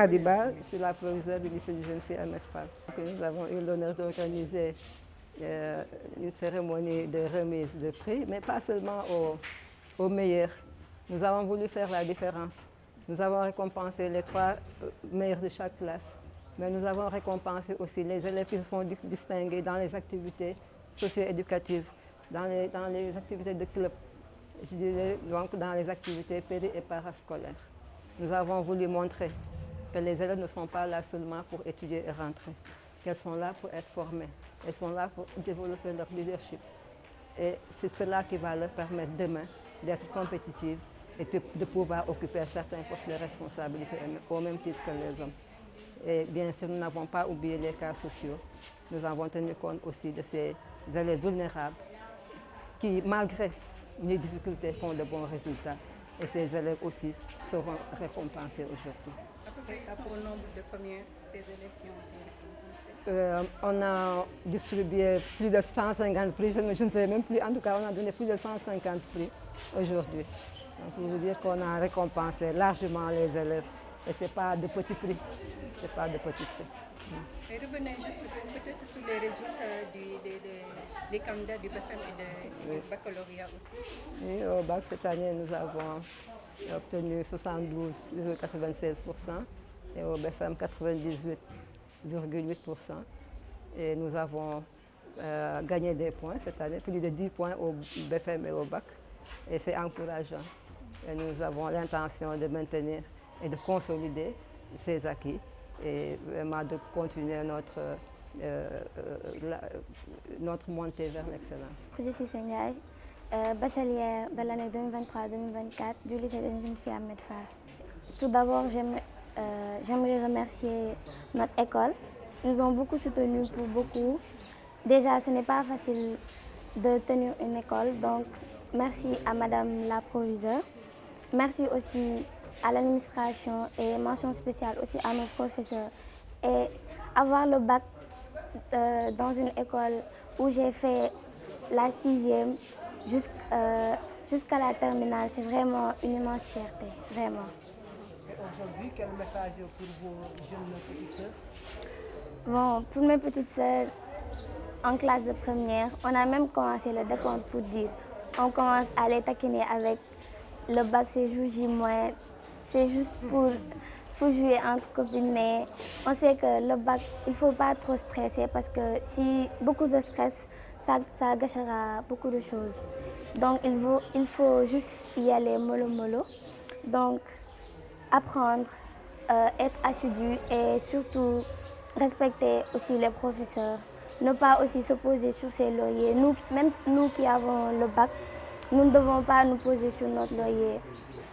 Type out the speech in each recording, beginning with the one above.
Khadiba, je suis la proviseure du lycée des jeunes filles à Metfal. Nous avons eu l'honneur d'organiser une cérémonie de remise de prix, mais pas seulement aux meilleurs. Nous avons voulu faire la différence. Nous avons récompensé les 3 meilleurs de chaque classe, mais nous avons récompensé aussi les élèves qui se sont distingués dans les activités socio-éducatives, dans les activités de club, je dirais donc dans les activités péri- et parascolaires. Nous avons voulu montrer que les élèves ne sont pas là seulement pour étudier et rentrer, qu'elles sont là pour être formées, elles sont là pour développer leur leadership. Et c'est cela qui va leur permettre demain d'être compétitives et de pouvoir occuper certains postes de responsabilité au même titre que les hommes. Et bien sûr, nous n'avons pas oublié les cas sociaux. Nous avons tenu compte aussi de ces élèves vulnérables qui, malgré les difficultés, font de bons résultats. Et ces élèves aussi seront récompensés aujourd'hui. À peu près, ils sont au nombre de combien ces élèves qui ont été récompensés? On a distribué plus de 150 prix, je ne sais même plus, en tout cas on a donné plus de 150 prix aujourd'hui. Donc pour vous dire qu'on a récompensé largement les élèves et ce n'est pas de petits prix, c'est pas de petits prix. Et revenez juste peut-être sur les résultats des candidats du BFM et du baccalauréat aussi. Oui, au bac cette année nous avons obtenu 72,96% et au BFM 98,8%. Et nous avons gagné des points cette année, plus de 10 points au BFM et au bac. Et c'est encourageant. Et nous avons l'intention de maintenir et de consolider ces acquis et vraiment de continuer notre montée vers l'excellence. Khoudia Ndiaye, bachelière de l'année 2023-2024 du lycée des jeunes filles à Medfar. Tout d'abord, j'aimerais remercier notre école. Ils nous ont beaucoup soutenus pour beaucoup. Déjà, ce n'est pas facile de tenir une école, donc merci à Madame la proviseure. Merci aussi à l'administration et mention spéciale aussi à nos professeurs. Et avoir le bac dans une école où j'ai fait la 6e jusqu'à la terminale, c'est vraiment une immense fierté, vraiment. Et aujourd'hui, quel message pour vos jeunes petites sœurs? Bon, pour mes petites sœurs, en classe de première, on a même commencé le décompte pour dire. On commence à les taquiner avec le bac, c'est juste J-, c'est juste pour jouer entre copines, mais on sait que le bac, il ne faut pas trop stresser parce que si beaucoup de stress, ça gâchera beaucoup de choses. Donc il faut juste y aller mollo mollo. Donc apprendre, être assidu et surtout respecter aussi les professeurs. Ne pas aussi se poser sur ses lauriers. Même nous qui avons le bac, nous ne devons pas nous poser sur notre laurier.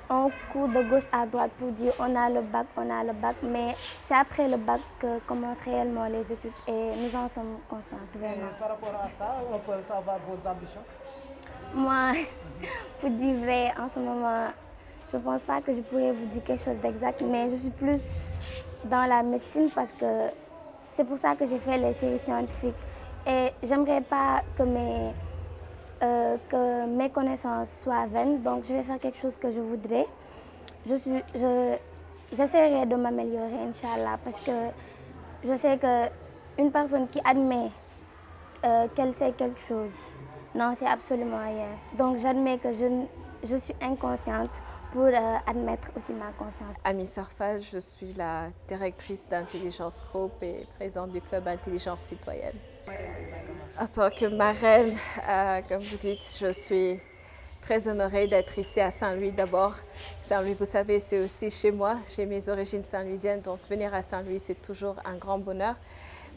On court de gauche à droite pour dire on a le bac, mais c'est après le bac que commencent réellement les études et nous en sommes conscients vraiment. Et par rapport à ça, on peut savoir vos ambitions? Moi, pour dire vrai, en ce moment, je ne pense pas que je pourrais vous dire quelque chose d'exact, mais je suis plus dans la médecine parce que c'est pour ça que j'ai fait les séries scientifiques. Et j'aimerais pas que mes connaissances soient vaines, donc je vais faire quelque chose que je voudrais. J'essaierai de m'améliorer, Inch'Allah, parce que je sais qu'une personne qui admet qu'elle sait quelque chose, non, c'est absolument rien. Donc j'admets que je suis inconsciente pour admettre aussi ma conscience. Amy Sarfal, je suis la directrice d'Intelligence Group et présidente du club Intelligence Citoyenne. En tant que marraine, comme vous dites, je suis très honorée d'être ici à Saint-Louis d'abord. Saint-Louis, vous savez, c'est aussi chez moi. J'ai mes origines saint-louisiennes, donc venir à Saint-Louis, c'est toujours un grand bonheur.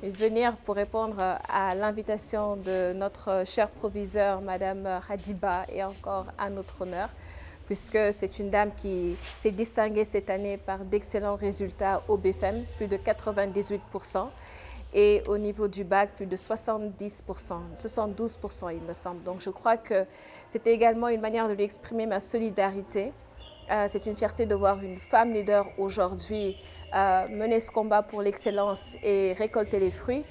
Mais venir pour répondre à l'invitation de notre chère proviseure, Madame Khadiba, est encore à notre honneur, puisque c'est une dame qui s'est distinguée cette année par d'excellents résultats au BFM, plus de 98%. Et au niveau du bac, plus de 70%, 72% il me semble. Donc je crois que c'était également une manière de lui exprimer ma solidarité. C'est une fierté de voir une femme leader aujourd'hui mener ce combat pour l'excellence et récolter les fruits.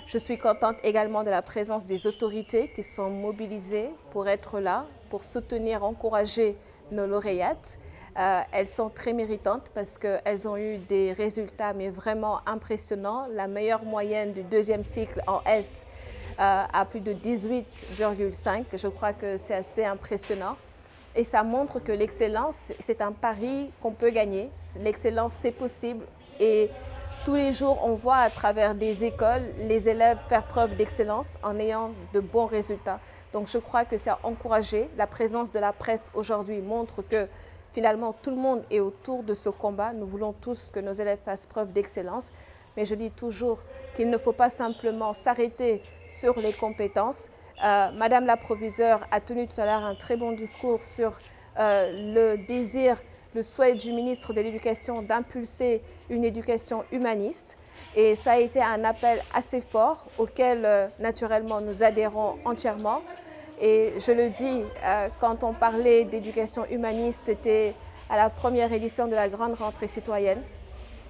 Je suis contente également de la présence des autorités qui sont mobilisées pour être là, pour soutenir, encourager nos lauréates. elles sont très méritantes parce qu'elles ont eu des résultats mais vraiment impressionnants. La meilleure moyenne du deuxième cycle en S à plus de 18,5. Je crois que c'est assez impressionnant. Et ça montre que l'excellence, c'est un pari qu'on peut gagner. L'excellence, c'est possible. Et tous les jours, on voit à travers des écoles les élèves faire preuve d'excellence en ayant de bons résultats. Donc je crois que c'est à encourager. La présence de la presse aujourd'hui montre que finalement tout le monde est autour de ce combat. Nous voulons tous que nos élèves fassent preuve d'excellence. Mais je dis toujours qu'il ne faut pas simplement s'arrêter sur les compétences. Madame la proviseure a tenu tout à l'heure un très bon discours sur le désir, le souhait du ministre de l'Éducation d'impulser une éducation humaniste. Et ça a été un appel assez fort auquel naturellement nous adhérons entièrement. Et je le dis, quand on parlait d'éducation humaniste, c'était à la première édition de la grande rentrée citoyenne.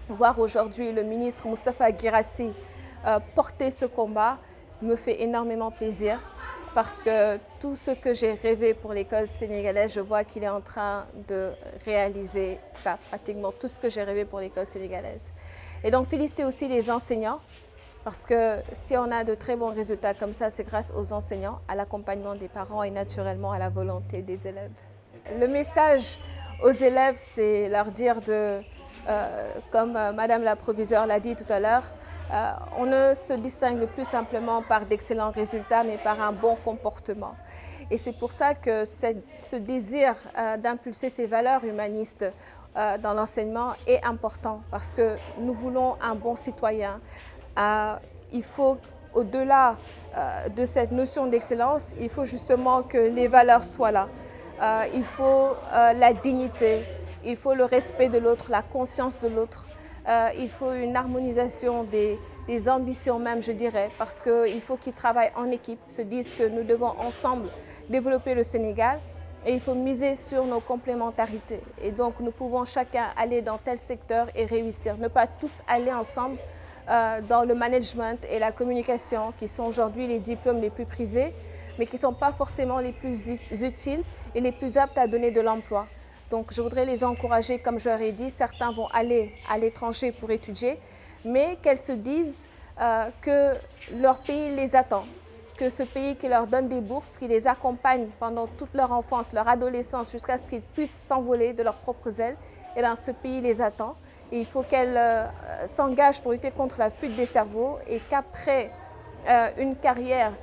Voir aujourd'hui le ministre Moustapha Guirassy porter ce combat me fait énormément plaisir parce que tout ce que j'ai rêvé pour l'école sénégalaise, je vois qu'il est en train de réaliser ça, pratiquement tout ce que j'ai rêvé pour l'école sénégalaise. Et donc féliciter aussi les enseignants parce que si on a de très bons résultats comme ça, c'est grâce aux enseignants, à l'accompagnement des parents et naturellement à la volonté des élèves. Le message aux élèves, c'est leur dire comme Madame la proviseure l'a dit tout à l'heure, on ne se distingue plus simplement par d'excellents résultats, mais par un bon comportement. Et c'est pour ça que ce désir d'impulser ces valeurs humanistes dans l'enseignement est important, parce que nous voulons un bon citoyen. Il faut, au-delà de cette notion d'excellence, il faut justement que les valeurs soient là. Il faut la dignité, il faut le respect de l'autre, la conscience de l'autre. Il faut une harmonisation des ambitions même, je dirais, parce qu'il faut qu'ils travaillent en équipe, se disent que nous devons ensemble développer le Sénégal et il faut miser sur nos complémentarités. Et donc, nous pouvons chacun aller dans tel secteur et réussir, ne pas tous aller ensemble dans le management et la communication, qui sont aujourd'hui les diplômes les plus prisés, mais qui ne sont pas forcément les plus utiles et les plus aptes à donner de l'emploi. Donc je voudrais les encourager, comme je leur ai dit, certains vont aller à l'étranger pour étudier, mais qu'elles se disent que leur pays les attend, que ce pays qui leur donne des bourses, qui les accompagne pendant toute leur enfance, leur adolescence, jusqu'à ce qu'ils puissent s'envoler de leurs propres ailes, et bien ce pays les attend. Et il faut qu'elles s'engagent pour lutter contre la fuite des cerveaux et qu'après une carrière,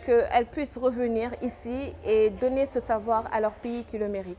qu'elles puissent revenir ici et donner ce savoir à leur pays qui le mérite.